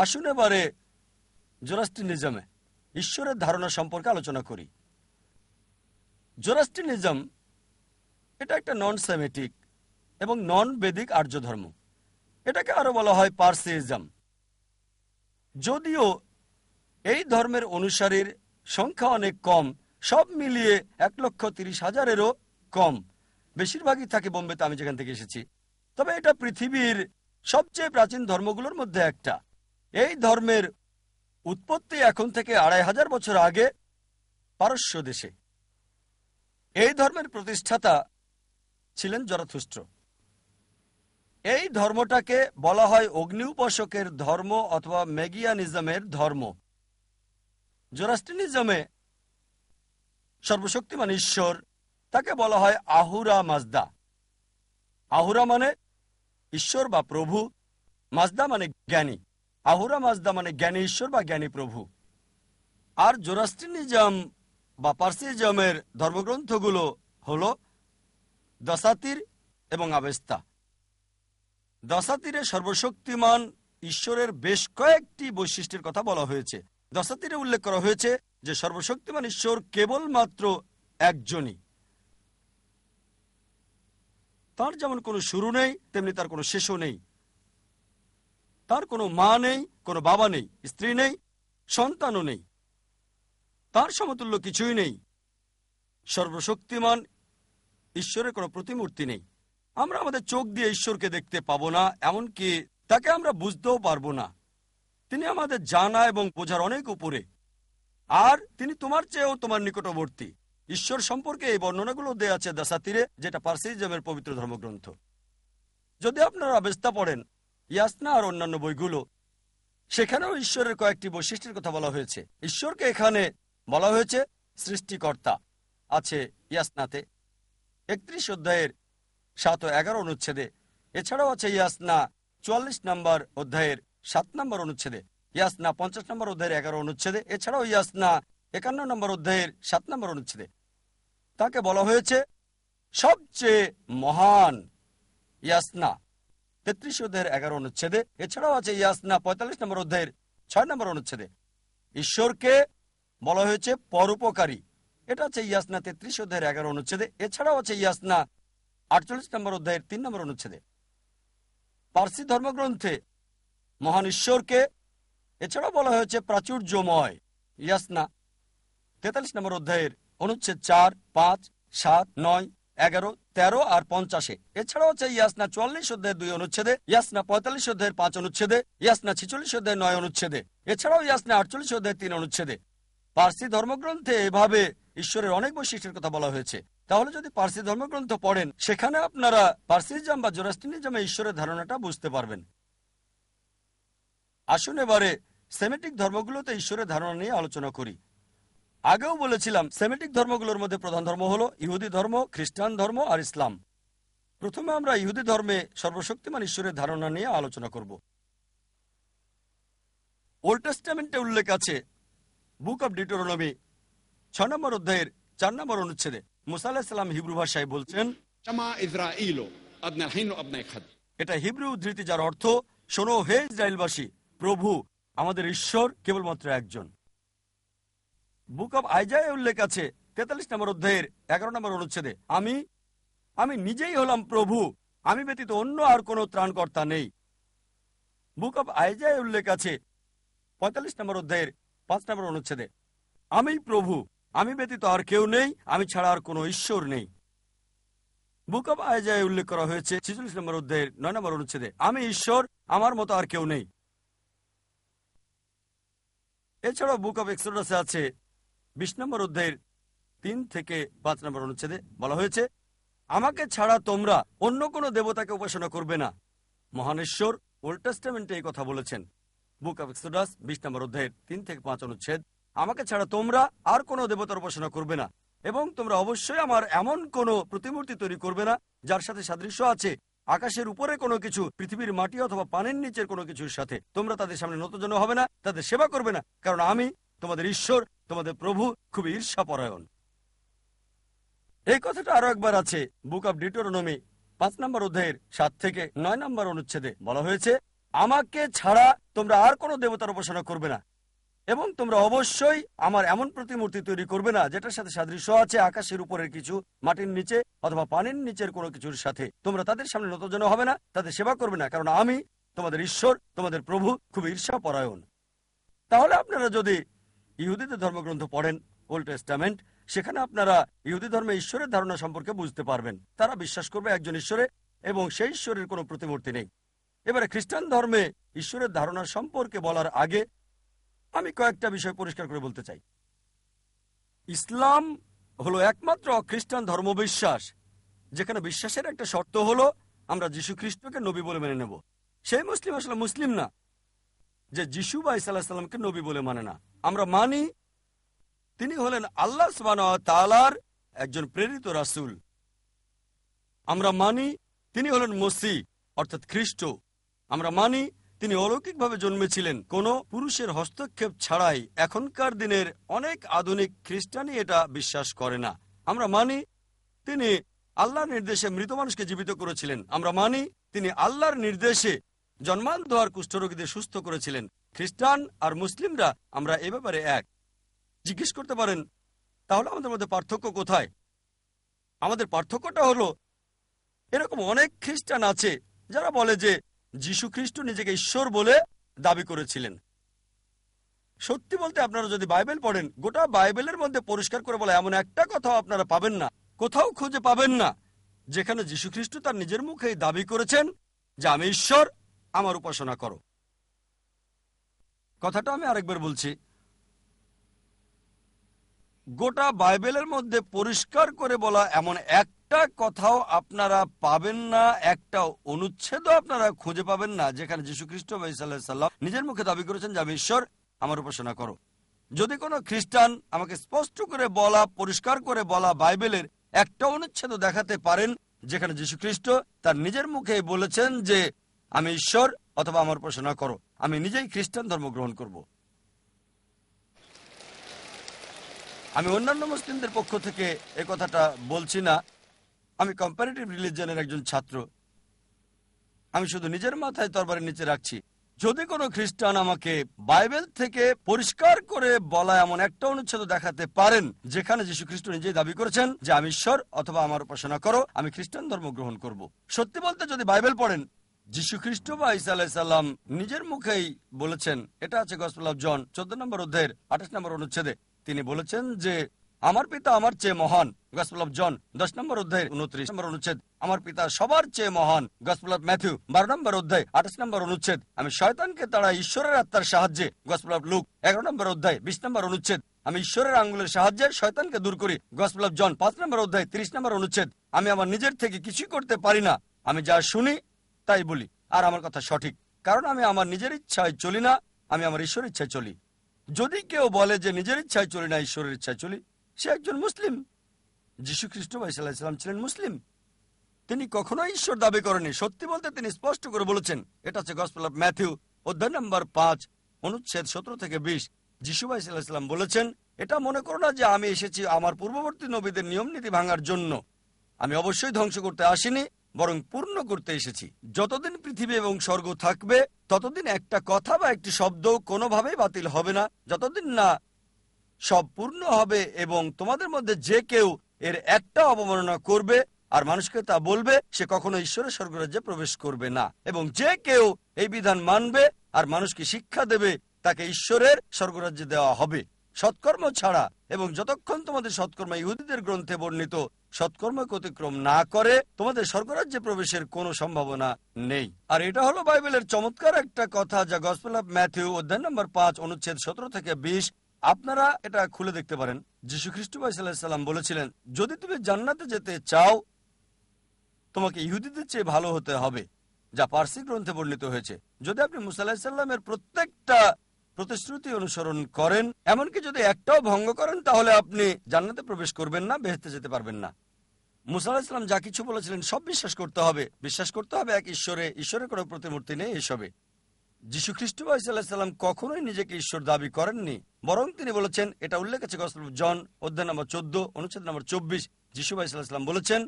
আসুন এবারে জোরাস্ট্রিনিজমে ঈশ্বরের ধারণা সম্পর্কে আলোচনা করি। জোরাস্ট্রিনিজম এটা একটা নন সেমেটিক এবং নন বেদিক আর্য ধর্ম। এটাকে আরো বলা হয় পারসিইজম। যদিও এই ধর্মের অনুসারীর সংখ্যা অনেক কম, সব মিলিয়ে 1,30,000-এরও কম, বেশিরভাগই থাকে বোম্বেতে, আমি যেখান থেকে এসেছি। তবে এটা পৃথিবীর সবচেয়ে প্রাচীন ধর্মগুলোর মধ্যে একটা। এই ধর্মের উৎপত্তি এখন থেকে 2500 বছর আগে পারস্য দেশে। এই ধর্মের প্রতিষ্ঠাতা ছিলেন জরাথুস্ট্র। এই ধর্মটাকে বলা হয় অগ্নি উপাসকের ধর্ম অথবা ম্যাগিয়ানিজমের ধর্ম। জোরাস্ট্রিনিজমে সর্বশক্তিমান ঈশ্বর, তাকে বলা হয় আহুরা মাজদা। আহুরা মানে ঈশ্বর বা প্রভু, মাজদা মানে জ্ঞানী। আহুরা মাজদা মানে জ্ঞানী ঈশ্বর বা জ্ঞানী প্রভু। আর জোরাস্ট্রিনিজম বা পারসিজমের ধর্মগ্রন্থগুলো হল দশাতির এবং আবেস্তা। দশাতিরে সর্বশক্তিমান ঈশ্বরের বেশ কয়েকটি বৈশিষ্ট্যের কথা বলা হয়েছে। দশাতিরে উল্লেখ করা হয়েছে যে সর্বশক্তিমান ঈশ্বর কেবলমাত্র একজনই। তার যেমন কোনো শুরু নেই, তেমনি তার কোনো শেষও নেই। তার কোনো মা নেই, কোনো বাবা নেই, স্ত্রী নেই, সন্তানও নেই। তার সমতুল্য কিছুই নেই। সর্বশক্তিমান ঈশ্বরের কোনো প্রতিমূর্তি নেই। আমরা আমাদের চোখ দিয়ে ঈশ্বরকে দেখতে পাবো না, এমনকি তাকে আমরা বুঝতেও পারবো না। তিনি আমাদের জানা এবং বোঝার অনেক উপরে, আর তিনি তোমার চেয়েও তোমার নিকটবর্তী। ঈশ্বর সম্পর্কে এই বর্ণনাগুলো দেয়া আছে দাসাতিরে, যেটা পারসিজমের পবিত্র ধর্মগ্রন্থ। যদি আপনারা আবেস্তা পড়েন, ইয়াসনা আর অন্যান্য বইগুলো, সেখানেও ঈশ্বরের কয়েকটি বৈশিষ্ট্যের কথা বলা হয়েছে। ঈশ্বরকে এখানে বলা হয়েছে সৃষ্টিকর্তা, আছে ইয়াসনাতে 31 অধ্যায়ের 7 ও 11 অনুচ্ছেদে। এছাড়াও আছে ইয়াসনা 44 নম্বর অধ্যায়ের 7 নম্বর অনুচ্ছেদে, ইয়াসনা 50 নম্বর অধ্যায়ের 11 অনুচ্ছেদে, এছাড়াও ইয়াসনা 51 নম্বর অধ্যায়ের 7 নম্বর অনুচ্ছেদে। তাকে বলা হয়েছে সবচেয়ে মহান, ইয়াসনা 33 অধ্যায়ের 11 অনুচ্ছেদে। এছাড়াও আছে ইয়াসনা 45 নম্বর অধ্যায়ের 6 নম্বর অনুচ্ছেদে। ঈশ্বরকে বলা হয়েছে পরোপকারী, এটা আছে ইয়াসনা 33 অধ্যায়ের 11 অনুচ্ছেদে। এছাড়াও আছে ইয়াসনা 48 নম্বর অধ্যায়ের 3 নম্বর অনুচ্ছেদে। পার্সি ধর্মগ্রন্থে মহান ঈশ্বরকে এছাড়াও বলা হয়েছে প্রাচুর্যময়, ইয়াসনা 43 নম্বর অধ্যায়ের অনুচ্ছেদ 4, 5, 7, 9, 11, 13 আর 50। এছাড়াও আছে ইয়াসনা 44 অধ্যায়ের 2 অনুচ্ছেদে, ইয়াসনা 45 অধ্যায়ের 5 অনুচ্ছেদে, ইয়াসনা 46 অধ্যায়ের 9 অনুচ্ছেদে, এছাড়াও ইয়াসনা 48 অধ্যায়ের 3 অনুচ্ছেদে। পার্সি ধর্মগ্রন্থে এভাবে ঈশ্বরের অনেক বৈশিষ্ট্যের কথা বলা হয়েছে। তাহলে যদি পার্সি ধর্মগ্রন্থ পড়েন, সেখানে আপনারা পার্সিজম বা জোরাস্ট্রিনিজমে ঈশ্বরের ধারণাটা বুঝতে পারবেন। আসুন এবারে সেমেটিক ধর্মগুলোতে ঈশ্বরের ধারণা নিয়ে আলোচনা করি। আগেও বলেছিলাম সেমেটিক ধর্মগুলোর মধ্যে প্রধান ধর্ম হলো ইহুদি ধর্ম, খ্রিস্টান ধর্ম আর ইসলাম। প্রথমে আমরা ইহুদি ধর্মে সর্বশক্তিমান ঈশ্বরের ধারণা নিয়ে আলোচনা করব। ওল্ড টেস্টামেন্টে উল্লেখ আছে বুক অব ডিউটেরোনমি 6 নম্বর অধ্যায়ের 4 নম্বর অনুচ্ছেদে মুসা আলাইহিস সালাম হিব্রু ভাষায় বলছেন, এটা হিব্রু উদ্ধৃতি, যার অর্থ, শোনো হে ইসরায়েলবাসী, প্রভু আমাদের ঈশ্বর কেবলমাত্র একজন। বুক অব আইজায় উল্লেখ আছে 43 নম্বর অধ্যায়ের 11 নম্বর অনুচ্ছেদে, আমি নিজেই হলাম প্রভু, আমি ব্যতীত অন্য আর কোনো ত্রাণকর্তা নেই। বুক অব আইজায় উল্লেখ আছে 45 নম্বর অধ্যায়ের 5 নম্বর অনুচ্ছেদে, আমি প্রভু, আমি ব্যতীত আর কেউ নেই, আমি ছাড়া আর কোনো ঈশ্বর নেই। বুক অব আইজায় উল্লেখ করা হয়েছে 46 নম্বর অধ্যায়ের 9 নম্বর অনুচ্ছেদে, আমি ঈশ্বর, আমার মতো আর কেউ নেই। এছাড়াও বুক অব এক্সোডাসে আছে 20 নম্বর অধ্যায়ের 3 থেকে 5 নম্বর অনুচ্ছেদে বলা হয়েছে, আমাকে ছাড়া তোমরা অন্য কোনো দেবতাকে উপাসনা করবে না। মহানেশ্বর ওল্ড টেস্টামেন্টে এই কথা বলেছেন। বুক অব এক্সোডাস 20 নম্বর অধ্যায়ের 3 থেকে 5 অনুচ্ছেদ, আমাকে ছাড়া তোমরা আর কোনো দেবতার উপাসনা করবে না, এবং তোমরা অবশ্যই আমার এমন কোনো প্রতিমূর্তি তৈরি করবে না যার সাথে সাদৃশ্য আছে আকাশের উপরে কোনো কিছু, পৃথিবীর মাটি অথবা পানির নিচের কোনো কিছুর সাথে। তোমরা তাদের সামনে নতজন হবে না, তাদের সেবা করবে না, কারণ আমি তোমাদের ঈশ্বর, তোমাদের প্রভু, খুবই ঈর্ষাপরায়ণ। এই কথাটা আরো একবার আছে বুক অব ডিউটেরোনমি 5 নম্বর অধ্যায়ের 7 থেকে 9 নম্বর অনুচ্ছেদে বলা হয়েছে, আমাকে ছাড়া তোমরা আর কোনো দেবতার উপাসনা করবে না, এবং তোমরা অবশ্যই আমার এমন প্রতিমূর্তি তৈরি করবে না যেটার সাথে সাদৃশ্য আছে আকাশের উপরের কিছু, মাটির নিচে অথবা পানির নিচের কোনো কিছুর সাথে। তোমরা তাদের সামনে নতজন হবে না, তাদের সেবা করবে না, কারণ আমি তোমাদের ঈশ্বর, তোমাদের প্রভু, খুব ঈর্ষাপরায়ণ। তাহলে আপনারা যদি ইহুদিদের ধর্মগ্রন্থ পড়েন, ওল্ড টেস্টামেন্ট, সেখানে আপনারা ইহুদি ধর্মে ঈশ্বরের ধারণা সম্পর্কে বুঝতে পারবেন। তারা বিশ্বাস করবে একজন ঈশ্বরে এবং সেই ঈশ্বরের কোনো প্রতিমূর্তি নেই। এবারে খ্রিস্টান ধর্মে ঈশ্বরের ধারণা সম্পর্কে বলার আগে আমি কয়েকটা বিষয় পরিষ্কার করে বলতে চাই। ইসলাম হলো একমাত্র খ্রিস্টান ধর্মবিশ্বাস যেখানে বিশ্বাসের একটা শর্ত হলো আমরা যীশু খ্রিস্টকে নবী বলে মেনে নেব। সেই মুসলিম আসলে মুসলিম না যে যীশু বা ঈসা আলাইহিস সালামকে নবী বলে মানে না। আমরা মানি তিনি হলেন আল্লাহ সুবহানাহু ওয়া তাআলার একজন প্রেরিত রাসূল। আমরা মানি তিনি হলেন মসিহ অর্থাৎ খ্রিস্ট। আমরা মানি তিনি অলৌকিকভাবে জন্মেছিলেন কোনো পুরুষের হস্তক্ষেপ ছাড়াই। এখনকার দিনের অনেক আধুনিক খ্রিস্টানই এটা বিশ্বাস করে না। আমরা মানি তিনি আল্লাহর নির্দেশে মৃত মানুষকে জীবিত করেছিলেন। আমরা মানি তিনি আল্লাহর নির্দেশে জন্মান্ধ আর কুষ্ঠরোগীদের সুস্থ করেছিলেন। খ্রিস্টান আর মুসলিমরা আমরা এ ব্যাপারে এক। জিজ্ঞেস করতে পারেন তাহলে আমাদের মধ্যে পার্থক্য কোথায়? আমাদের পার্থক্যটা হলো এরকম অনেক খ্রিস্টান আছে যারা বলে যে যীশু খ্রিস্ট নিজেকে ঈশ্বর বলে দাবি করেছিলেন। সত্যি বলতে আপনারা যদি বাইবেল পড়েন, গোটা বাইবেলের মধ্যে পরিষ্কার করে বলে এমন একটা কথাও আপনারা পাবেন না, কোথাও খুঁজে পাবেন না যেখানে যীশু খ্রিস্ট তার নিজের মুখেই দাবি করেছেন যে আমি ঈশ্বর, আমার উপাসনা করো। কথাটা আমি আরেকবার বলছি, গোটা বাইবেলের মধ্যে পরিষ্কার করে বলা এমন একটা কথাও আপনারা পাবেন না, একটা অনুচ্ছেদও আপনারা খুঁজে পাবেন না যেখানে যীশু খ্রিস্ট বা ঈসা আলাইহিস সালাম নিজের মুখে দাবি করেছেন যে আমি ঈশ্বর, আমার উপাসনা করো। যদি কোনো খ্রিস্টান আমাকে স্পষ্ট করে বলা, পরিষ্কার করে বলা বাইবেলের একটা অনুচ্ছেদ দেখাতে পারেন যেখানে যীশু খ্রিস্ট তার নিজের মুখে বলেছেন যে আমি ঈশ্বর অথবা আমার উপাসনা করো, আমি নিজেই খ্রিস্টান ধর্ম গ্রহণ করব। আমি অন্যান্য মুসলিমদের পক্ষ থেকে এ কথাটা বলছি না, আমি কম্পারেটিভ রিলিজিয়নের একজন ছাত্র। আমি শুধু নিজের মাথায় তরবারের নিচে রাখছি। যদি কোনো খ্রিস্টান আমাকে বাইবেল থেকে পরিষ্কার করে বলা এমন একটা অনুচ্ছেদ দেখাতে পারেন যেখানে যীশু খ্রিস্ট নিজেই দাবি করেছেন যে আমি ঈশ্বর অথবা আমার উপাসনা করো, আমি খ্রিস্টান ধর্ম গ্রহণ করব। সত্যি বলতে যদি বাইবেল পড়েন, যীশু খ্রিস্ট বা ঈসা আলাইহিস সালাম নিজের মুখেই বলেছেন, এটা আছে গসপেল অফ জন 14 নম্বর অধ্যায়ের 28 নম্বর অনুচ্ছেদে। তিনি বলেছেন যে আমার পিতা আমার চেয়ে মহান, গসপেল অফ জন 10 নম্বর অধ্যায়ের 29 নম্বর অনুচ্ছেদ। আমার পিতা সবার চেয়ে মহান, গসপেল অফ ম্যাথিউ 12 নম্বর অধ্যায় 28 নম্বর অনুচ্ছেদ। আমি শয়তানকে তাড়াই ঈশ্বরের আত্মার সাহায্যে, গসপেল অফ লুক 11 নম্বর অধ্যায় 20 নম্বর অনুচ্ছেদ। আমি ঈশ্বরের আঙ্গুলের সাহায্যে শয়তানকে দূর করি, গসপেল অফ জন 5 নম্বর অধ্যায় 30 নম্বর অনুচ্ছেদ। আমি আমার নিজের থেকে কিছুই করতে পারি না, আমি যা শুনি তাই বলি, আর আমার কথা সঠিক, কারণ আমি আমার নিজের ইচ্ছায় চলি না, আমি আমার ঈশ্বরের ইচ্ছায় চলি। যদি কেউ বলে যে নিজের ইচ্ছায় চলি না, ঈশ্বরের ইচ্ছায় চলি, সে একজন মুসলিম। যীশু খ্রিস্ট বা ঈসা আলাইহিস সালাম ছিলেন মুসলিম। তিনি কখনোই ঈশ্বর দাবি করেননি। সত্যি বলতে তিনি স্পষ্ট করে বলেছেন, এটা হচ্ছে গসপেল অফ ম্যাথিউ অধ্যায় নম্বর 5 অনুচ্ছেদ 17 থেকে 20। যীশু বা ঈসা আলাইহিস সালাম বলেছেন, এটা মনে করো না যে আমি এসেছি আমার পূর্ববর্তী নবীদের নিয়ম নীতি ভাঙার জন্য। আমি অবশ্যই ধ্বংস করতে আসিনি, বরং পূর্ণ করতে এসেছি। যতদিন পৃথিবী এবং স্বর্গ থাকবে ততদিন একটা কথা বা একটি শব্দ কোনোভাবেই বাতিল হবে না, যতদিন না সব পূর্ণ হবে। এবং তোমাদের মধ্যে যে কেউ এর একটা অবমাননা করবে আর মানুষকে তা বলবে, সে কখনো ঈশ্বরের স্বর্গরাজ্যে প্রবেশ করবে না। এবং যে কেউ এই বিধান মানবে আর মানুষকে শিক্ষা দেবে, তাকে ঈশ্বরের স্বর্গরাজ্যে দেওয়া হবে সৎকর্ম ছাড়া। এবং যতক্ষণ তোমাদের সৎকর্ম ইহুদিদের গ্রন্থে বর্ণিত সৎকর্মকে অতিক্রম না করে, তোমাদের স্বর্গরাজ্যে প্রবেশের কোনো সম্ভাবনা নেই। আর এটা হলো বাইবেলের চমৎকার একটা কথা, যা গসপেল অফ ম্যাথিউ অধ্যায় নম্বর 5 অনুচ্ছেদ 17 থেকে 20। আপনারা এটা খুলে দেখতে পারেন। যীশু খ্রিস্ট বা ঈসা আলাইহিস সালাম বলেছিলেন, যদি তুমি জান্নাতে যেতে চাও তোমাকে ইহুদিদের চেয়ে ভালো হতে হবে, যা পারসি গ্রন্থে বর্ণিত হয়েছে। যদি আপনি মুসা আলাইহিস সালামের প্রত্যেকটা প্রতিশ্রুতি অনুসরণ করেন, এমনকি যদি একটাও ভঙ্গ করেন, তাহলে আপনি জান্নাতে প্রবেশ করবেন না, বেহেশতে যেতে পারবেন না। মুসা আলাইহিস সালাম যা কিছু বলেছিলেন সব বিশ্বাস করতে হবে। বিশ্বাস করতে হবে এক ঈশ্বরে, ঈশ্বরের কোনো প্রতিমূর্তি নেই এসবে। যীশু খ্রিস্ট বা ঈসা আলাইহিস সালাম কখনোই নিজেকে ঈশ্বর দাবি করেননি, বরং তিনি বলেছেন, এটা উল্লেখ আছে গসপেল অফ জন অধ্যায় নম্বর 14 অনুচ্ছেদ নম্বর 24। যীশু বা ঈসা আলাইহিস সালাম বলেছেন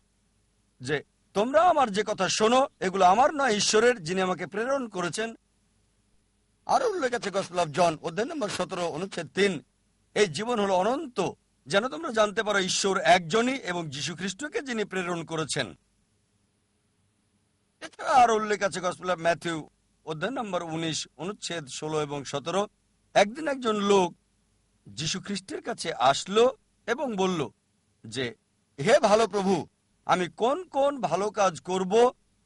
যে তোমরা আমার যে কথা শোনো, এগুলো আমার নয়, ঈশ্বরের, যিনি আমাকে প্রেরণ করেছেন। আরো উল্লেখ আছে গসপেল অফ জন অধ্যায় নম্বর 17 অনুচ্ছেদ 3, এই জীবন হলো অনন্ত, যেন তোমরা জানতে পারো ঈশ্বর একজনই এবং যীশু খ্রিস্টকে যিনি প্রেরণ করেছেন। এছাড়া আরো উল্লেখ আছে গসপেল অফ ম্যাথিউ অধ্যায় নম্বর 19 অনুচ্ছেদ 16 এবং 17। একদিন একজন লোক যীশু খ্রিস্টের কাছে আসলো এবং বলল যে, হে ভালো প্রভু, আমি কোন কোন ভালো কাজ করব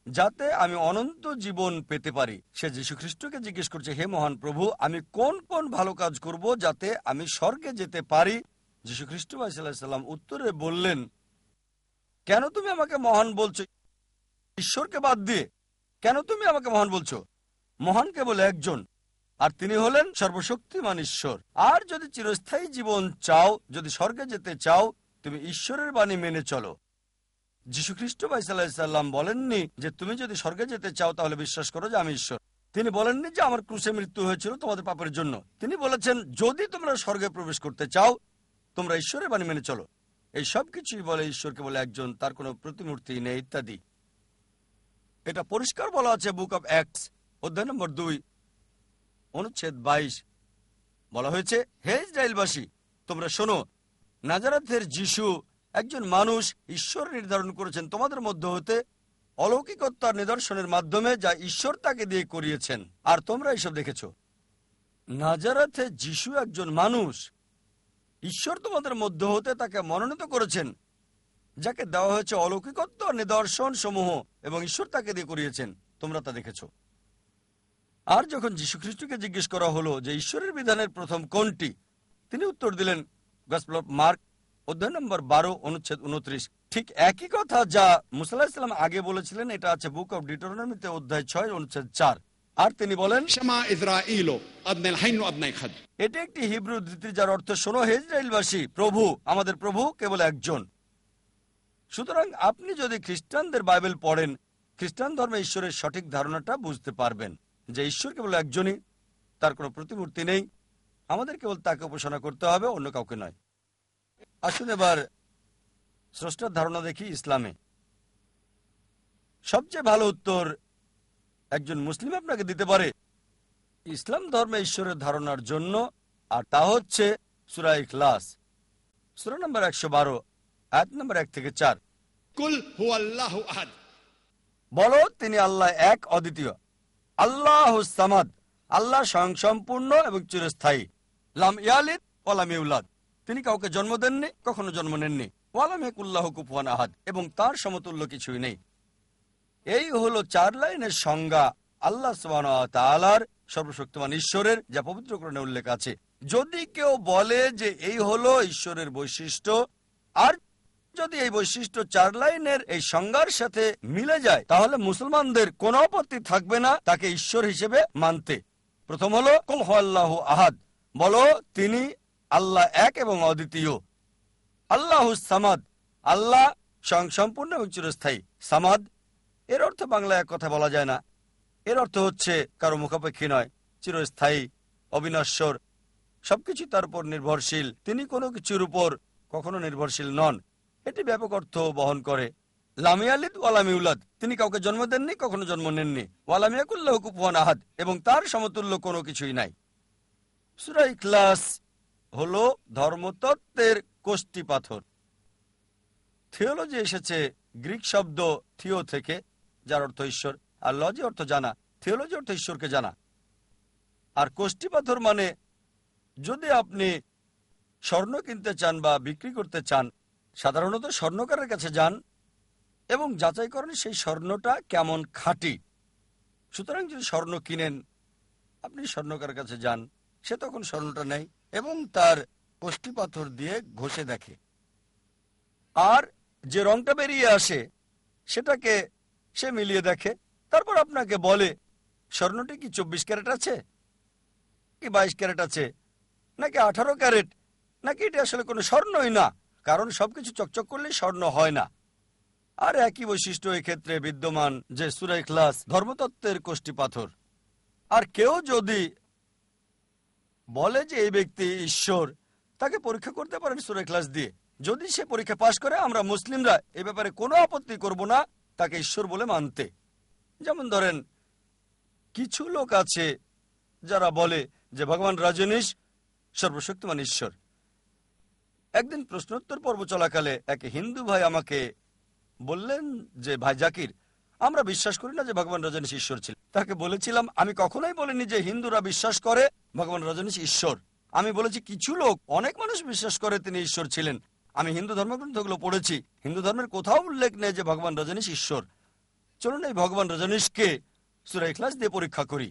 যাতে আমি অনন্ত জীবন পেতে পারি। সে যীশু খ্রিস্টকে জিজ্ঞেস করছে, হে মহান প্রভু, আমি কোন কোন ভালো কাজ করব যাতে আমি স্বর্গে যেতে পারি। যীশু খ্রিস্ট সাল্লাম উত্তরে বললেন, কেন তুমি আমাকে মহান বলছো ঈশ্বরকে বাদ দিয়ে? কেন তুমি আমাকে মহান বলছো? মহান কেবল একজন, আর তিনি হলেন সর্বশক্তিমান ঈশ্বর। আর যদি চিরস্থায়ী জীবন চাও, যদি স্বর্গে যেতে চাও, তুমি ঈশ্বরের বাণী মেনে চলো। যীশু খ্রিস্ট সাল্লাম বলেননি যে তুমি যদি স্বর্গে যেতে চাও তাহলে বিশ্বাস করো যে আমি ঈশ্বর। তিনি বলেননি যে আমার ক্রুশে মৃত্যু হয়েছিল তোমাদের পাপের জন্য। তিনি বলেছেন যদি তোমরা স্বর্গে প্রবেশ করতে চাও, তোমরা ঈশ্বরের বাণী মেনে চলো। এই সব কিছুই বলে ঈশ্বরকে বলে একজন, তার কোনো প্রতিমূর্তি নেই ইত্যাদি। এটা পরিষ্কার বলা আছে বুক অব অ্যাক্টস অধ্যায় নম্বর 2 অনুচ্ছেদ 22। বলা হয়েছে, হে ইসরায়েলবাসী, তোমরা শোনো, নাজারেথের যিশু একজন মানুষ ঈশ্বর নির্ধারণ করেছেন তোমাদের মধ্য হতে অলৌকিকতার নিদর্শনের মাধ্যমে, যা ঈশ্বর তাকে দিয়ে করিয়েছেন, আর তোমরা এসব দেখেছ। নাজারেথে যিশু একজন মানুষ, ঈশ্বর তোমাদের মধ্য হতে তাকে মনোনীত করেছেন, যাকে দেওয়া হয়েছে অলৌকিকত্ব নিদর্শন সমূহ, এবং ঈশ্বর তাকে দিয়ে করিয়েছেন, তোমরা তা দেখেছ। আর যখন যীশু খ্রিস্টকে জিজ্ঞেস করা হলো যে ঈশ্বরের বিধানের প্রথম কোনটি, তিনি উত্তর দিলেন গসপেল অফ মার্ক অধ্যায় নম্বর 12 অনুচ্ছেদ 29। ঠিক একই কথা যা মুসা আলাইহিস সালাম আগে বলেছিলেন, এটা আছে বুক অফ ডিউটেরোনমিতে অধ্যায় 6 অনুচ্ছেদ 4। আর তিনি বলেন, এটি একটি হিব্রু উদ্ধৃতি যার অর্থ, শোনো হে ইসরায়েলবাসী, প্রভু আমাদের প্রভু কেবল একজন। সুতরাং আপনি যদি খ্রিস্টানদের বাইবেল পড়েন, খ্রিস্টান ধর্মে ঈশ্বরের সঠিক ধারণাটা বুঝতে পারবেন যে ঈশ্বর কেবল একজনই, তার কোনো প্রতিমূর্তি নেই, আমাদের কেবল তাকে উপাসনা করতে হবে, অন্য কাউকে নয়। আসুন এবার স্রষ্টার ধারণা দেখি ইসলামে। সবচেয়ে ভালো উত্তর একজন মুসলিম আপনাকে দিতে পারে ইসলাম ধর্মে ঈশ্বরের ধারণার জন্য, আর তা হচ্ছে সূরা ইখলাস, সূরা নম্বর 112 আয়াত নম্বর 1 থেকে 4। কুল হুয়াল্লাহু আহাদ, বলো তিনি আল্লাহ এক অদ্বিতীয়, আল্লাহুস সামাদ, আল্লাহ স্বয়ংসম্পূর্ণ এবং চিরস্থায়ী, লাম ইয়ালিদ ওয়া লাম ইউলাদ, তিনি কাউকে জন্ম দেননি, কখনো জন্ম নেননি, ওয়া লাম ইয়াকুল্লাহু কুফুয়ান আহাদ, এবং তার সমতুল্য কিছুই নেই। এই হলো 4 লাইনের সংজ্ঞা আল্লাহ সুবহানাহু ওয়া তাআলার, সর্বশক্তিমান ঈশ্বরের, যা পবিত্র কোরআনে উল্লেখ আছে। যদি কেউ বলে যে এই হলো ঈশ্বরের বৈশিষ্ট্য, আর যদি এই বৈশিষ্ট্য 4 লাইনের এই সংজ্ঞার সাথে মিলে যায়, তাহলে মুসলমানদের কোনো আপত্তি থাকবে না তাকে ঈশ্বর হিসেবে মানতে। প্রথম হলো কুল হুয়াল্লাহু আহাদ, বলো তিনি আল্লাহ এক এবং অদ্বিতীয়। আল্লাহুস সামাদ, আল্লাহ স্বয়ংসম্পূর্ণ এবং চিরস্থায়ী। সামাদ এর অর্থ বাংলায় এক কথা বলা যায় না, এর অর্থ হচ্ছে কারো মুখাপেক্ষী নয়, চিরস্থায়ী, অবিনশ্বর, সবকিছু তার উপর নির্ভরশীল, তিনি কোনো কিছুর উপর কখনো নির্ভরশীল নন। এটি ব্যাপক অর্থ বহন করে। লাম ইয়ালিদ ওয়া লাম ইউলাদ, তিনি কাউকে জন্ম দেননি, কখনো জন্ম নেননি। ওয়া লাম ইয়াকুল্লাহু কুফুয়ান আহাদ, এবং তার সমতুল্য কোনো কিছুই নাই। সূরা ইখলাস হলো ধর্মতত্ত্বের কোষ্ঠী পাথর। থিওলজি এসেছে গ্রিক শব্দ থিও থেকে, যার অর্থ ঈশ্বর, আর লজি অর্থ জানা। থিওলজি অর্থ ঈশ্বরকে জানা, আর কোষ্ঠী পাথর মানে যদি আপনি স্বর্ণ কিনতে চান বা বিক্রি করতে চান, সাধারণত স্বর্ণকারের কাছে যান এবং যাচাই করেন সেই স্বর্ণটা কেমন খাঁটি। সুতরাং যদি স্বর্ণ কিনেন, আপনি স্বর্ণকারের কাছে যান, সে তখন স্বর্ণটা নেয় এবং তার কোষ্ঠী পাথর দিয়ে ঘষে দেখে, আর যে রংটা বেরিয়ে আসে সেটাকে সে মিলিয়ে দেখে। তারপর আপনাকে বলে স্বর্ণটি কি 24 ক্যারেট আছে, কি 22 ক্যারেট আছে, নাকি 18 ক্যারেট, নাকি এটা আসলে কোনো স্বর্ণই না, কারণ সবকিছু চকচক করলেই স্বর্ণ হয় না। আর একই বৈশিষ্ট্য এক্ষেত্রে বিদ্যমান যে সূরা ইখলাস ধর্মতত্ত্বের কোষ্ঠী পাথর। আর কেউ যদি বলে যে এই ব্যক্তি ঈশ্বর, তাকে পরীক্ষা করতে পারেন সূরা ইখলাস দিয়ে। যদি সে পরীক্ষা পাশ করে, আমরা মুসলিমরা এ ব্যাপারে কোনো আপত্তি করব না তাকে ঈশ্বর বলে মানতে। যেমন ধরেন, কিছু লোক আছে যারা বলে যে ভগবান রজনীশ সর্বশক্তিমান ঈশ্বর। একদিন প্রশ্নোত্তর পর্ব চলাকালে এক হিন্দু ভাই আমাকে বললেন যে ভাই জাকির, আমরা বিশ্বাস করি না যে ভগবান রজনীশ ঈশ্বর ছিলেন। তাকে বলেছিলাম আমি কখনোই বলিনি যে হিন্দুরা বিশ্বাস করে ভগবান রজনীশ ঈশ্বর। আমি বলেছি কিছু লোক, অনেক মানুষ বিশ্বাস করে তিনি ঈশ্বর ছিলেন। আমি হিন্দু ধর্মগ্রন্থগুলো পড়েছি, হিন্দু ধর্মের কোথাও উল্লেখ নেই যে ভগবান রজনীশ ঈশ্বর। চলুন এই ভগবান রজনীশকে সূরা ইখলাস দিয়ে পরীক্ষা করি।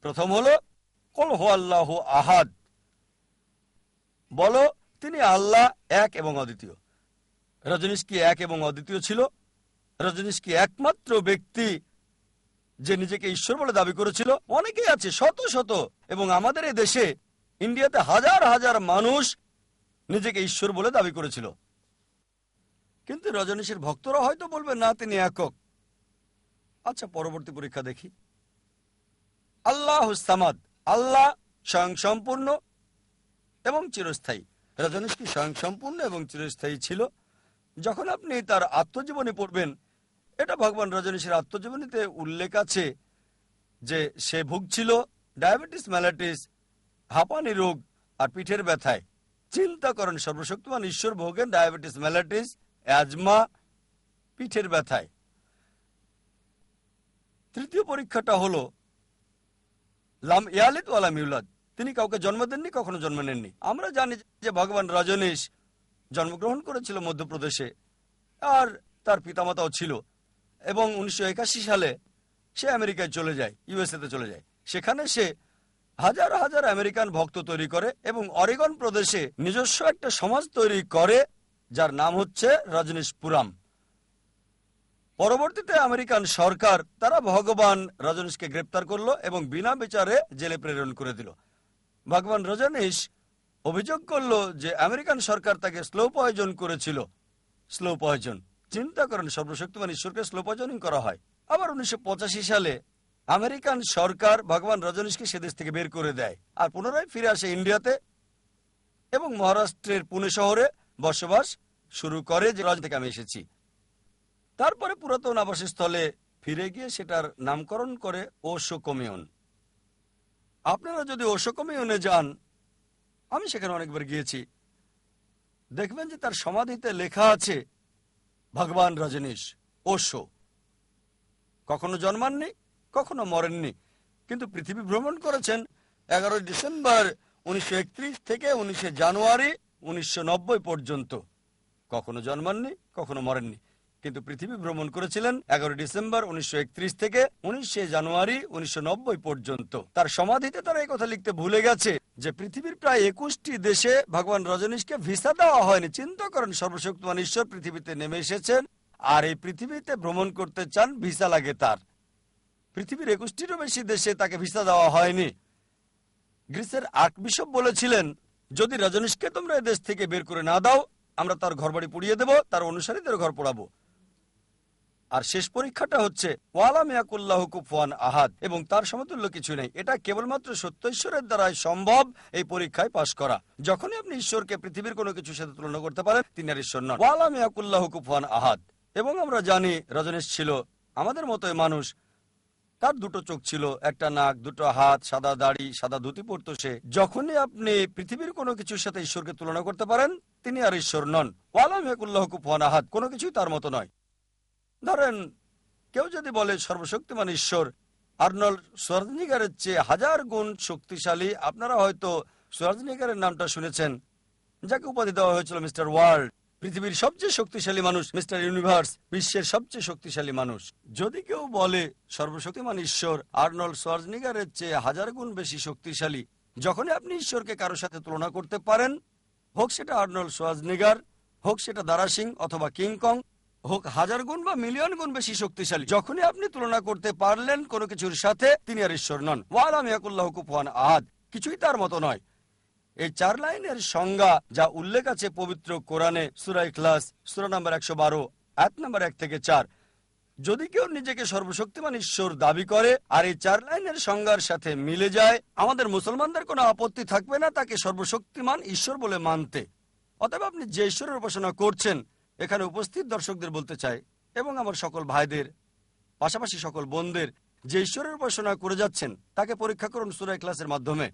প্রথম হলো কুল হুয়াল্লাহু আহাদ, বলো তিনি আল্লাহ এক এবং অদ্বিতীয়। রজনীশ কি এক এবং অদ্বিতীয় ছিল? রজনীশ কি একমাত্র ব্যক্তি যে নিজেকে ঈশ্বর বলে দাবি করেছিল? অনেকেই আছে, শত শত, এবং আমাদের এই দেশে ইন্ডিয়াতে হাজার হাজার মানুষ নিজেকে ঈশ্বর বলে দাবি করেছিল। কিন্তু রজনীশের ভক্তরা হয়তো বলবে না তিনি একক। আচ্ছা, পরবর্তী পরীক্ষা দেখি। আল্লাহুস সামাদ, আল্লাহ স্বয়ং সম্পূর্ণ এবং চিরস্থায়ী। রজনীশ কি স্বয়ং সম্পূর্ণ এবং চিরস্থায়ী ছিল? যখন আপনি তার আত্মজীবনী পড়বেন, এটা ভগবান রজনীশের আত্মজীবনীতে উল্লেখ আছে যে সে ভুগছিল ডায়াবেটিস মেলাইটিস, হাঁপানি রোগ আর পিঠের ব্যথায়। চিন্তা করেন, সর্বশক্তিমান ঈশ্বর ভোগেন ডায়াবেটিস মেলাইটিস, অ্যাজমা, পিঠের ব্যথায়। তৃতীয় পরীক্ষাটা হলো লাম ইয়ালিদ ওয়ালাম ইউলাদ, তিনি কাউকে জন্ম দেননি, কখনো জন্ম নেননি। আমরা জানি যে ভগবান রজনীশ জন্মগ্রহণ করেছিল মধ্যপ্রদেশে, আর তার পিতামাতাও ছিল, এবং 1981 সালে সে আমেরিকায় চলে যায়, ইউএসএতে চলে যায়। সেখানে সে হাজার হাজার আমেরিকান ভক্ত তৈরি করে এবং অরেগন প্রদেশে নিজস্ব একটা সমাজ তৈরি করে যার নাম হচ্ছে রজনীশপুরাম। পরবর্তীতে আমেরিকান সরকার তারা ভগবান রজনীশকে গ্রেপ্তার করলো এবং বিনা বিচারে জেলে প্রেরণ করে দিল। ভগবান রজনীশ অভিযোগ করলো যে আমেরিকান সরকার তাকে স্লো পয়জন করেছিল। স্লো পয়জন, চিন্তা করেন, সর্বশক্তিমান ঈশ্বরকে স্লো পয়জনিং করা হয়। আবার 1985 সালে আমেরিকান সরকার ভগবান রজনীশকে সে দেশ থেকে বের করে দেয় আর পুনরায় ফিরে আসে ইন্ডিয়াতে এবং মহারাষ্ট্রের পুনে শহরে বসবাস শুরু করে, যে রাজ্য থেকে আমি এসেছি। তারপরে পুরাতন আবাসস্থলে ফিরে গিয়ে সেটার নামকরণ করে ওশো কমিউন। আপনারা যদি ওশো কমিউনে যান, আমি সেখানে অনেকবার গিয়েছি, দেখবেন যে তার সমাধিতে লেখা আছে ভগবান রজনীশ ওশো। কখনো জন্মাননি, কখনো মরেননি, কিন্তু পৃথিবী ভ্রমণ করেছেন 11 ডিসেম্বর 1931 থেকে 19 জানুয়ারি 1990 পর্যন্ত। কখনো জন্মাননি, কখনো মরেননি, কিন্তু পৃথিবী ভ্রমণ করেছিলেন 11 ডিসেম্বর 1931 থেকে 19 জানুয়ারি 1990 পর্যন্ত। তার সমাধিতে তারা এই কথা লিখতে ভুলে গেছে যে পৃথিবীর প্রায় 21টি দেশে ভগবান রজনীশকে ভিসা দেওয়া হয়নি। চিন্তা করেন, সর্বশক্তিমান ঈশ্বর পৃথিবীতে নেমে এসেছেন আর এই পৃথিবীতে ভ্রমণ করতে চান, ভিসা লাগে তার। পৃথিবীর 21টিরও বেশি দেশে তাকে ভিসা দেওয়া হয়নি। গ্রিসের আর্কবিশপ বলেছিলেন, যদি রজনীশকে তোমরা এই দেশ থেকে বের করে না দাও, আমরা তার ঘরবাড়ি পুড়িয়ে দেব, তার অনুসারীদের ঘর পোড়াবো। আর শেষ পরীক্ষাটা হচ্ছে ওয়ালাম ইয়াকুল্লাহু কুফুয়ান আহাদ, এবং তার সমতুল্য কিছু নেই। এটা কেবলমাত্র সত্য ঈশ্বরের দ্বারাই সম্ভব এই পরীক্ষায় পাশ করা। যখনই আপনি ঈশ্বরকে পৃথিবীর কোনো কিছুর সাথে তুলনা করতে পারেন, তিনি আর ঈশ্বর নন। ওয়ালাম ইয়াকুল্লাহু কুফুয়ান আহাদ। এবং আমরা জানি রজনীশ ছিল আমাদের মতোই মানুষ। তার দুটো চোখ ছিল, একটা নাক, দুটো হাত, সাদা দাড়ি, সাদা ধুতি পরত সে। যখনই আপনি পৃথিবীর কোনো কিছুর সাথে ঈশ্বরকে তুলনা করতে পারেন, তিনি আর ঈশ্বর নন। ওয়ালাম ইয়াকুল্লাহু কুফুয়ান আহাদ, কোনো কিছুই তার মতো নয়। ধরেন কেউ যদি বলে সর্বশক্তিমান ঈশ্বর আর্নল্ড সোয়ার্জনিগারের চেয়ে 1000 গুণ শক্তিশালী। আপনারা হয়তো সোয়ার্জনিগারের নামটা শুনেছেন, যাকে উপাধি দেওয়া হয়েছিল মিস্টার ওয়ার্ল্ড, পৃথিবীর সবচেয়ে শক্তিশালী মানুষ, মিস্টার ইউনিভার্স, বিশ্বের সবচেয়ে শক্তিশালী মানুষ। যদি কেউ বলে সর্বশক্তিমান ঈশ্বর আর্নল্ড সোয়ার্জনিগারের চেয়ে 1000 গুণ বেশি শক্তিশালী, যখনই আপনি ঈশ্বরকে কারোর সাথে তুলনা করতে পারেন, হোক সেটা আর্নল্ড সোয়ার্জনিগার, হোক সেটা দারা সিং অথবা কিংকং, হোক 1000 গুণ বা মিলিয়ন গুণ বেশি শক্তিশালী, যখনই আপনি তুলনা করতে পারলেন কোনো কিছুর সাথে, তিনি আর ঈশ্বর নন। ওয়ালাম ইয়াকুল্লাহু কুফুয়ান আহাদ, কিছুই তার মতো নয়। এই 4 লাইনের সংজ্ঞা যা উল্লেখ আছে পবিত্র কোরআনে সূরা ইখলাস সূরা নম্বর 112 আয়াত নম্বর 1 থেকে 4। যদি কেউ নিজেকে সর্বশক্তিমান ঈশ্বর দাবি করে আর এই 4 লাইনের সংজ্ঞার সাথে মিলে যায়, আমাদের মুসলমানদের কোনো আপত্তি থাকবে না তাকে সর্বশক্তিমান ঈশ্বর বলে মানতে। অতএব আপনি যে ঈশ্বরের উপাসনা করছেন, এখানে উপস্থিত দর্শকদের বলতে চাই এবং আমার সকল ভাইদের, পাশাপাশি সকল বোনদের, যে ঈশ্বরের উপাসনা করে যাচ্ছেন তাকে পরীক্ষা করুন সূরা ইখলাসের মাধ্যমে।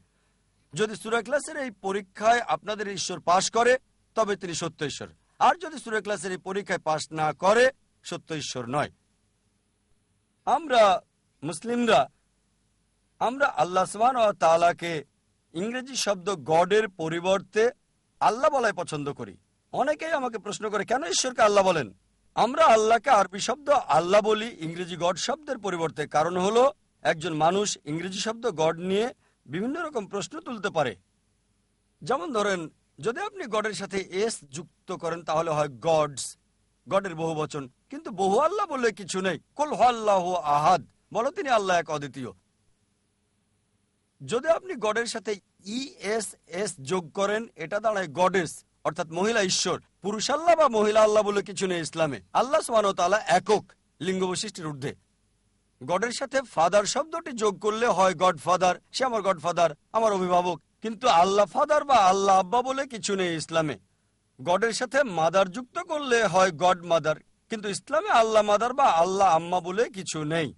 যদি সূরা ইখলাসের এই পরীক্ষায় আপনাদের ঈশ্বর পাশ করে তবে তিনি সত্য ঈশ্বর, আর যদি সূরা ইখলাসের এই পরীক্ষায় পাশ না করে সত্য ঈশ্বর নয়। আমরা মুসলিমরা আমরা আল্লাহ সুবহানাহু ওয়া তাআলাকে ইংরেজি শব্দ গডের পরিবর্তে আল্লাহ বলাই পছন্দ করি। অনেকেই আমাকে প্রশ্ন করে কেন ঈশ্বরকে আল্লাহ বলেন। আমরা আল্লাহকে আরবি শব্দ আল্লাহ বলি ইংরেজি গড শব্দের পরিবর্তে, কারণ হলো একজন মানুষ ইংরেজি শব্দ গড নিয়ে বিভিন্ন রকম প্রশ্ন তুলতে পারে। যেমন ধরেন, যদি আপনি গডের সাথে এস যুক্ত করেন তাহলে হয় গডস, গডের বহু বচন, কিন্তু বহু আল্লাহ বলে কিছু নেই। কুল হুয়াল্লাহু আহাদ, বলো তিনি আল্লাহ এক অদ্বিতীয়। যদি আপনি গডের সাথে এস যোগ করেন এটা দাঁড়ায় গডেস, অর্থাৎ মহিলা ঈশ্বর। পুরুষ আল্লাহ বা মহিলা আল্লাহ বলে কিছু নেই ইসলামে। আল্লাহ সুবহানাহু ওয়া তাআলা একক, লিঙ্গ বৈশিষ্ট্যের ঊর্ধ্বে। গডের সাথে ফাদার শব্দটি যোগ করলে হয় গড ফাদার, সে আমার গড ফাদার, আমার অভিভাবক। কিন্তু আল্লাহ ফাদার বা আল্লাহ আব্বা বলে কিছু নেই ইসলামে। গডের সাথে মাদার যুক্ত করলে হয় গড মাদার, কিন্তু ইসলামে আল্লাহ মাদার বা আল্লাহ আম্মা বলে কিছু নেই।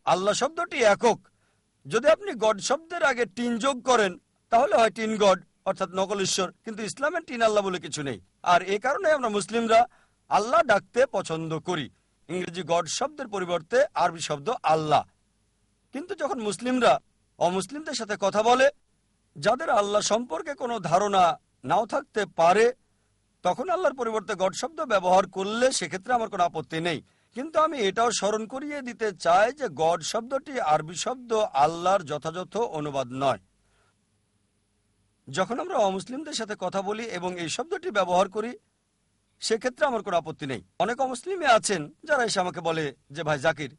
আল্লাহ শব্দটি একক। যদি আপনি গড শব্দের আগে টিন যোগ করেন তাহলে হয় টিন গড, অর্থাৎ নকল ঈশ্বর, কিন্তু ইসলামে টিন আল্লাহ বলে কিছু নেই। আর এই কারণে আমরা মুসলিমরা আল্লাহ ডাকতে পছন্দ করি, ইংরেজি গড শব্দের পরিবর্তে আরবি শব্দ আল্লাহ। কিন্তু যখন মুসলিমরা অমুসলিমদের সাথে কথা বলে, যাদের আল্লাহ সম্পর্কে কোনো ধারণা নাও থাকতে পারে, তখন আল্লাহর পরিবর্তে গড শব্দ ব্যবহার করলে সেক্ষেত্রে আমার কোনো আপত্তি নেই। কিন্তু আমি এটাও স্মরণ করিয়ে দিতে চাই যে গড শব্দটি আরবি শব্দ আল্লাহর যথাযথ অনুবাদ নয়। যখন আমরা অমুসলিমদের সাথে কথা বলি এবং এই শব্দটি ব্যবহার করি সেক্ষেত্রে আমার কোনো আপত্তি নেই। অনেক অমুসলিমে আছেন যারা এসে আমাকে বলে যে ভাই জাকির,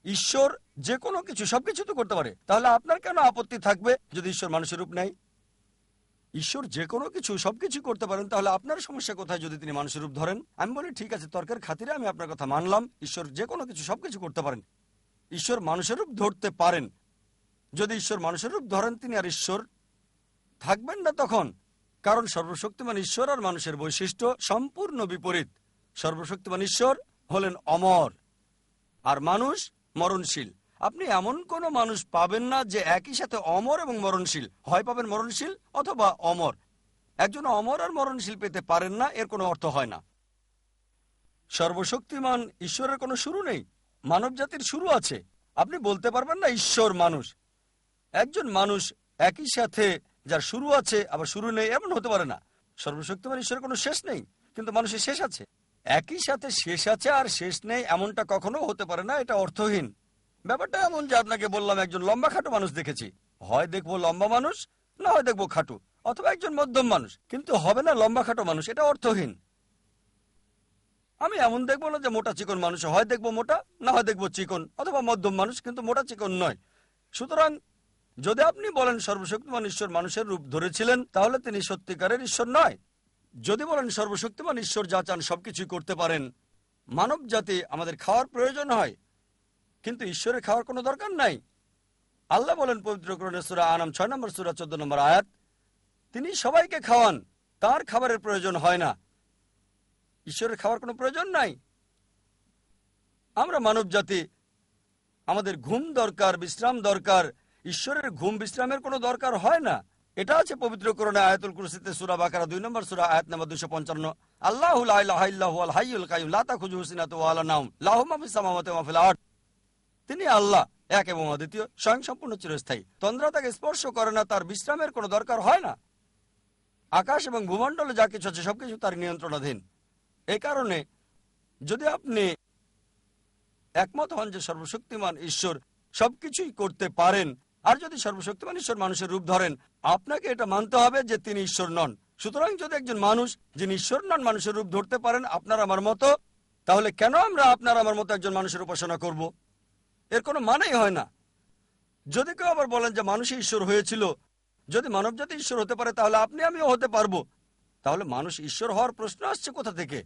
ঈশ্বর যে কোনো কিছু সবকিছু তো করতে পারে, তাহলে আপনার কেন আপত্তি থাকবে যদি ঈশ্বর মানুষের রূপ নেয়? ঈশ্বর যে কোনো কিছু সবকিছু করতে পারেন, তাহলে আপনার সমস্যা কোথায় যদি তিনি মানুষের রূপ ধরেন? আমি বলি ঠিক আছে, তর্কের খাতিরে আমি আপনার কথা মানলাম, ঈশ্বর যে কোনো কিছু সবকিছু করতে পারেন। ঈশ্বর মানুষের রূপ ধরতে পারেন। যদি ঈশ্বর মানুষের রূপ ধরেন তিনি আর ঈশ্বর থাকবেন না তখন, কারণ সর্বশক্তিমান ঈশ্বর আর মানুষের বৈশিষ্ট্য সম্পূর্ণ বিপরীত। সর্বশক্তিমান ঈশ্বর হলেন অমর আর মানুষ মরণশীল। আপনি এমন কোন মানুষ পাবেন না যে একই সাথে অমর এবং মরণশীল। হয় পাবেন মরণশীল অথবা অমর। একজন অমর আর মরণশীল পেতে পারেন না, এর কোনো অর্থ হয় না। সর্বশক্তিমান ঈশ্বরের কোনো শুরু নেই, মানব জাতির শুরু আছে। আপনি বলতে পারবেন না ঈশ্বর মানুষ। একজন মানুষ একই সাথে যার শুরু আছে আবার শুরু নেই, এমন হতে পারে না। সর্বশক্তিমান ঈশ্বরের কোনো শেষ নেই, কিন্তু মানুষের শেষ আছে। একই সাথে শেষ আছে আর শেষ নেই এমনটা কখনো হতে পারে না, এটা অর্থহীন। ব্যাপারটা এমন যে আপনাকে বললাম একজন লম্বা খাটো মানুষ দেখেছি, হয় দেখবো লম্বা মানুষ, না হয় দেখবো খাটো, অথবা একজন মধ্যম মানুষ, কিন্তু হবে না লম্বা খাটো মানুষ, এটা অর্থহীন। আমি এমন দেখবো না যে মোটা চিকন মানুষ, হয় দেখবো মোটা, না হয় দেখবো চিকন, অথবা মধ্যম মানুষ, কিন্তু মোটা চিকন নয়। সুতরাং যদি আপনি বলেন সর্বশক্তিমান ঈশ্বর মানুষের রূপ ধরেছিলেন, তাহলে তিনি সত্যিকারের ঈশ্বর নয়। যদি বলেন সর্বশক্তিমান ঈশ্বর যা চান সবকিছুই করতে পারেন, মানব জাতি আমাদের খাওয়ার প্রয়োজন হয়, কিন্তু ঈশ্বরের খাওয়ার কোনো দরকার নাই। আল্লাহ বলেন পবিত্র কোরআনে সূরা আনাম 6 নম্বর সূরা 14 নম্বর আয়াত, তিনি সবাইকে খাওয়ান, তার খাবারের প্রয়োজন হয় না। ঈশ্বরের খাওয়ার কোনো প্রয়োজন নাই। আমরা মানব জাতি, আমাদের ঘুম দরকার, বিশ্রাম দরকার। ঈশ্বরের ঘুম বিশ্রামের কোনো দরকার হয় না। এটা আছে পবিত্র কোরআনে আয়াতুল কুরসিতে সূরা বাকারা 2 নম্বর সূরা আয়াত নম্বর 255, আল্লাহু লা ইলাহা ইল্লা হুয়াল হাইয়ুল কাইয়ুম লা তাখুযুহু সিনাতুন ওয়ালা নাওম লাহু মা ফিস সামাওয়াতি ওয়া মা ফিল আরদ। তিনি আল্লাহ, এক এবং অদ্বিতীয়, স্বয়ংসম্পূর্ণ, চিরস্থায়ী। তন্দ্রা তাকে স্পর্শ করে না, তার বিশ্রামের কোনো দরকার হয় না। আকাশ এবং ভূমণ্ডলে যা কিছু আছে সবকিছু তার নিয়ন্ত্রণাধীন। এই কারণে যদি আপনি একমত হন যে সর্বশক্তিমান ঈশ্বর সবকিছুই করতে পারেন, আর যদি সর্বশক্তিমান ঈশ্বর মানুষের রূপ ধরেন, আপনাকে এটা মানতে হবে যে তিনি ঈশ্বর নন। সুতরাং যদি একজন মানুষ যিনি ঈশ্বর নন মানুষের রূপ ধরতে পারেন আপনার আমার মতো, তাহলে কেন আমরা আপনার আমার মতো একজন মানুষের উপাসনা করব? এর কোনো মানেই হয় না। যদি কেউ আবার বলেন যে মানুষই ঈশ্বর হয়েছিল, যদি মানবজাতি ঈশ্বর হতে পারে তাহলে আপনি আমিও হতে পারবো, তাহলে মানুষ ঈশ্বর হওয়ার প্রশ্ন আসছে কোথা থেকে?